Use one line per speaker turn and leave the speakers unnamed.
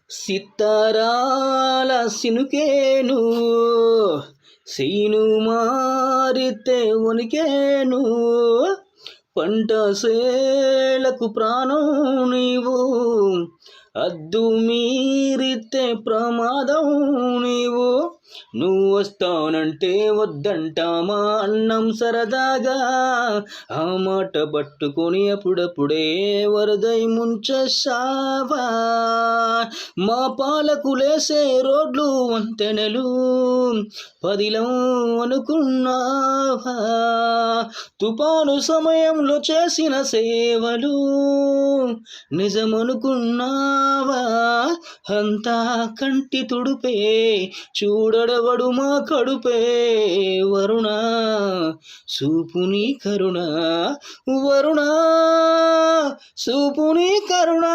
సితారాల సినుకేను scene మారితే వణికేను పంట సేలకు ప్రాణం నీవు అద్దు మీరితే ప్రమాదం నీవు నువ్వు వస్తానంటే వద్దంటామా అన్నం సరదాగా ఆ మాట పట్టుకొని అప్పుడప్పుడే వరదై ముంచేసావా మా పాలకులేసే రోడ్లు వంతెనలు పదిలం అనుకున్నావా తుఫాను సమయంలో చేసిన సేవలు నిజమనుకున్నావా అంతా కంటి తుడుపే చూడడవడు మా కడుపే వరుణ సూపుని కరుణ వరుణ సూపుని కరుణ